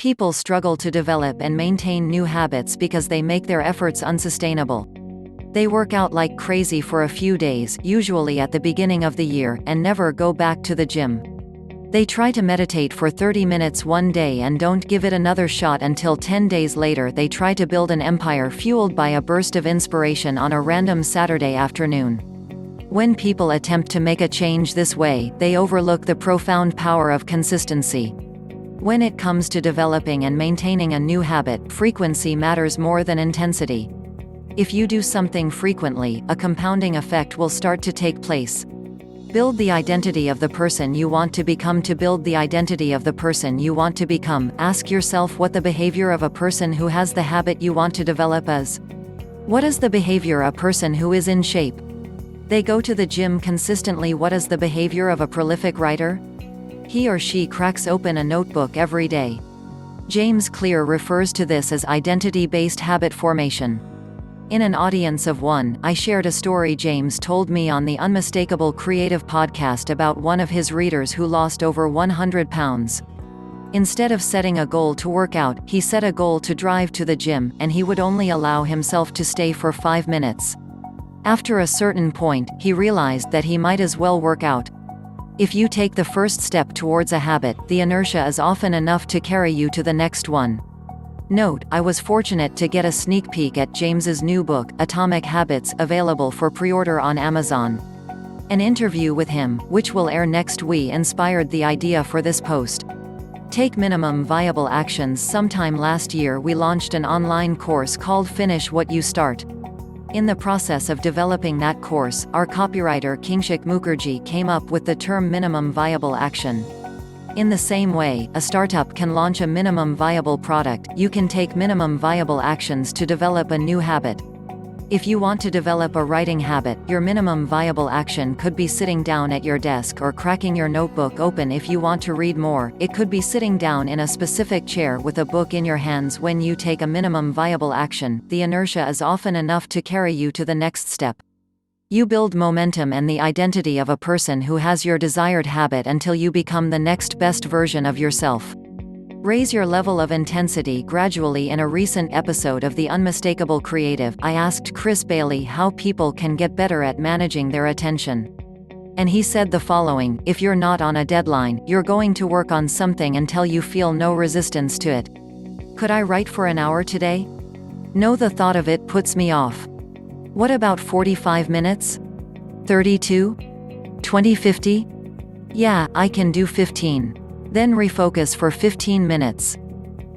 People struggle to develop and maintain new habits because they make their efforts unsustainable. They work out like crazy for a few days, usually at the beginning of the year, and never go back to the gym. They try to meditate for 30 minutes one day and don't give it another shot until 10 days later they try to build an empire fueled by a burst of inspiration on a random Saturday afternoon. When people attempt to make a change this way, they overlook the profound power of consistency. When it comes to developing and maintaining a new habit, frequency matters more than intensity. If you do something frequently, a compounding effect will start to take place. Build the identity of the person you want to become. To build the identity of the person you want to become, ask yourself what the behavior of a person who has the habit you want to develop is. What is the behavior of a person who is in shape? They go to the gym consistently. What is the behavior of a prolific writer? He or she cracks open a notebook every day. James Clear refers to this as identity-based habit formation. In an audience of one, I shared a story James told me on the Unmistakable Creative podcast about one of his readers who lost over 100 pounds. Instead of setting a goal to work out, he set a goal to drive to the gym, and he would only allow himself to stay for 5 minutes. After a certain point, he realized that he might as well work out. If you take the first step towards a habit, the inertia is often enough to carry you to the next one. Note, I was fortunate to get a sneak peek at James's new book, Atomic Habits, available for pre-order on Amazon. An interview with him, which will air next week, inspired the idea for this post. Take minimum viable actions. Sometime last year we launched an online course called Finish What You Start. In the process of developing that course, our copywriter Kingshik Mukherjee came up with the term minimum viable action. In the same way, a startup can launch a minimum viable product, you can take minimum viable actions to develop a new habit. If you want to develop a writing habit, your minimum viable action could be sitting down at your desk or cracking your notebook open. If you want to read more, it could be sitting down in a specific chair with a book in your hands. When you take a minimum viable action, the inertia is often enough to carry you to the next step. You build momentum and the identity of a person who has your desired habit until you become the next best version of yourself. Raise your level of intensity gradually. In a recent episode of The Unmistakable Creative, I asked Chris Bailey how people can get better at managing their attention. And he said the following: if you're not on a deadline, you're going to work on something until you feel no resistance to it. Could I write for an hour today? No, the thought of it puts me off. What about 45 minutes? 32? 20, 50? Yeah, I can do 15. Then refocus for 15 minutes.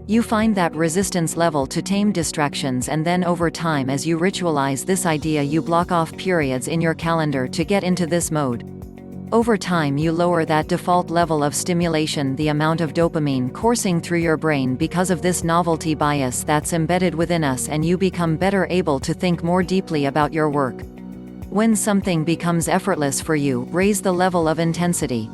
You find that resistance level to tame distractions, and then over time, as you ritualize this idea, you block off periods in your calendar to get into this mode. Over time you lower that default level of stimulation, the amount of dopamine coursing through your brain because of this novelty bias that's embedded within us, and you become better able to think more deeply about your work. When something becomes effortless for you, raise the level of intensity.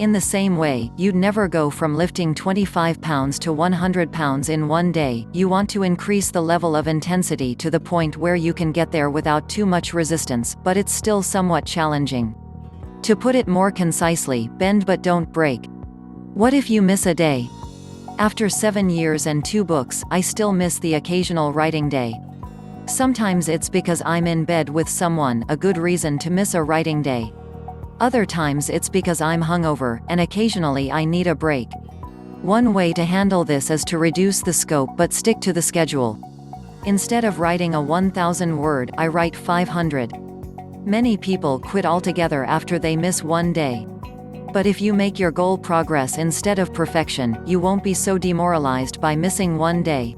In the same way, you'd never go from lifting 25 pounds to 100 pounds in one day. You want to increase the level of intensity to the point where you can get there without too much resistance, but it's still somewhat challenging. To put it more concisely, bend but don't break. What if you miss a day? After 7 years and 2 books, I still miss the occasional writing day. Sometimes it's because I'm in bed with someone, a good reason to miss a writing day. Other times it's because I'm hungover, and occasionally I need a break. One way to handle this is to reduce the scope but stick to the schedule. Instead of writing a 1,000 word, I write 500. Many people quit altogether after they miss one day. But if you make your goal progress instead of perfection, you won't be so demoralized by missing one day.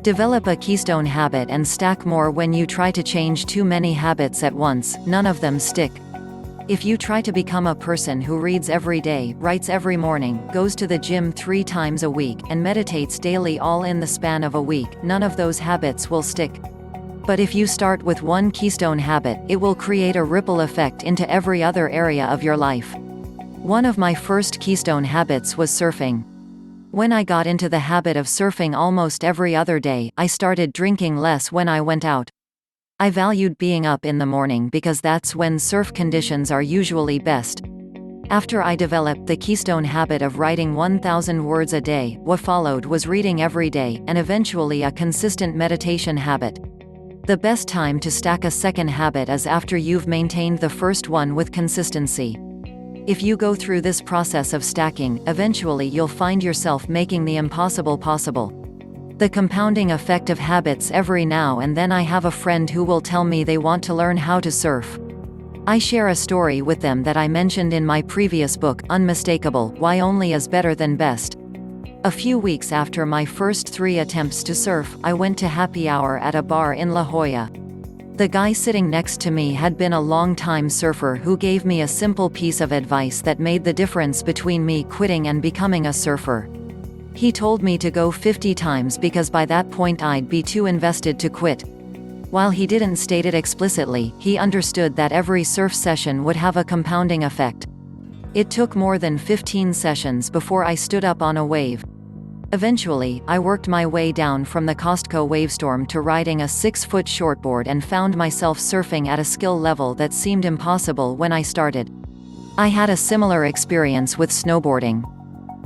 Develop a keystone habit and stack more. When you try to change too many habits at once, none of them stick. If you try to become a person who reads every day, writes every morning, goes to the gym 3 times a week, and meditates daily all in the span of a week, none of those habits will stick. But if you start with one keystone habit, it will create a ripple effect into every other area of your life. One of my first keystone habits was surfing. When I got into the habit of surfing almost every other day, I started drinking less when I went out. I valued being up in the morning because that's when surf conditions are usually best. After I developed the keystone habit of writing 1,000 words a day, what followed was reading every day, and eventually a consistent meditation habit. The best time to stack a second habit is after you've maintained the first one with consistency. If you go through this process of stacking, eventually you'll find yourself making the impossible possible. The compounding effect of habits. Every now and then I have a friend who will tell me they want to learn how to surf. I share a story with them that I mentioned in my previous book, Unmistakable: Why Only is Better Than Best. A few weeks after my first 3 attempts to surf, I went to happy hour at a bar in La Jolla. The guy sitting next to me had been a long-time surfer who gave me a simple piece of advice that made the difference between me quitting and becoming a surfer. He told me to go 50 times because by that point I'd be too invested to quit. While he didn't state it explicitly, he understood that every surf session would have a compounding effect. It took more than 15 sessions before I stood up on a wave. Eventually, I worked my way down from the Costco wavestorm to riding a 6-foot shortboard and found myself surfing at a skill level that seemed impossible when I started. I had a similar experience with snowboarding.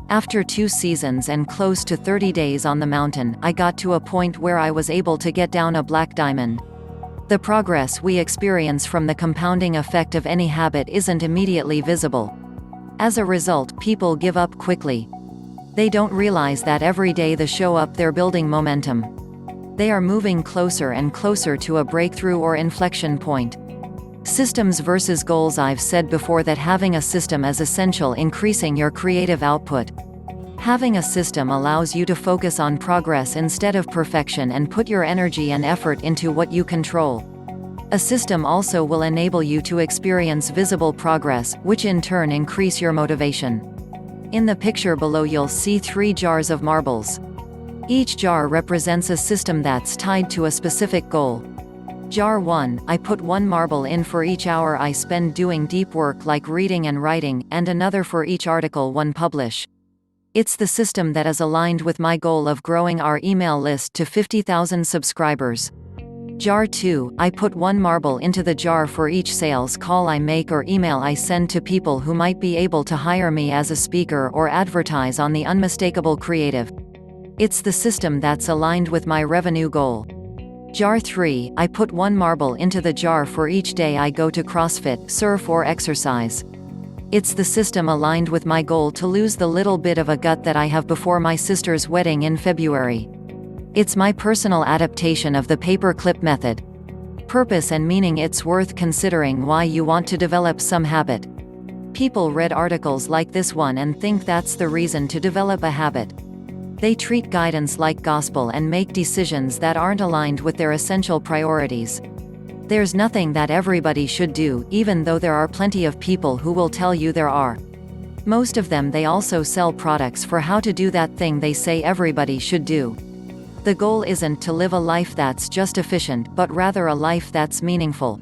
After 2 seasons and close to 30 days on the mountain, I got to a point where I was able to get down a black diamond. The progress we experience from the compounding effect of any habit isn't immediately visible. As a result, people give up quickly. They don't realize that every day they show up, they're building momentum. They are moving closer and closer to a breakthrough or inflection point. Systems versus goals. I've said before that having a system is essential in increasing your creative output. Having a system allows you to focus on progress instead of perfection and put your energy and effort into what you control. A system also will enable you to experience visible progress, which in turn increase your motivation. In the picture below you'll see 3 jars of marbles. Each jar represents a system that's tied to a specific goal. Jar 1, I put 1 marble in for each hour I spend doing deep work like reading and writing, and another for each article one publish. It's the system that is aligned with my goal of growing our email list to 50,000 subscribers. Jar 2, I put 1 marble into the jar for each sales call I make or email I send to people who might be able to hire me as a speaker or advertise on the Unmistakable Creative. It's the system that's aligned with my revenue goal. Jar 3, I put 1 marble into the jar for each day I go to CrossFit, surf or exercise. It's the system aligned with my goal to lose the little bit of a gut that I have before my sister's wedding in February. It's my personal adaptation of the paperclip method. Purpose and meaning. It's worth considering why you want to develop some habit. People read articles like this one and think that's the reason to develop a habit. They treat guidance like gospel and make decisions that aren't aligned with their essential priorities. There's nothing that everybody should do, even though there are plenty of people who will tell you there are. Most of them they also sell products for how to do that thing they say everybody should do. The goal isn't to live a life that's just efficient, but rather a life that's meaningful.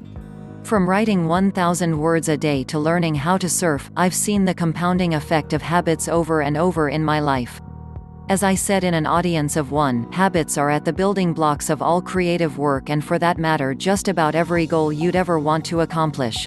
From writing 1,000 words a day to learning how to surf, I've seen the compounding effect of habits over and over in my life. As I said in an audience of 1, habits are at the building blocks of all creative work and for that matter just about every goal you'd ever want to accomplish.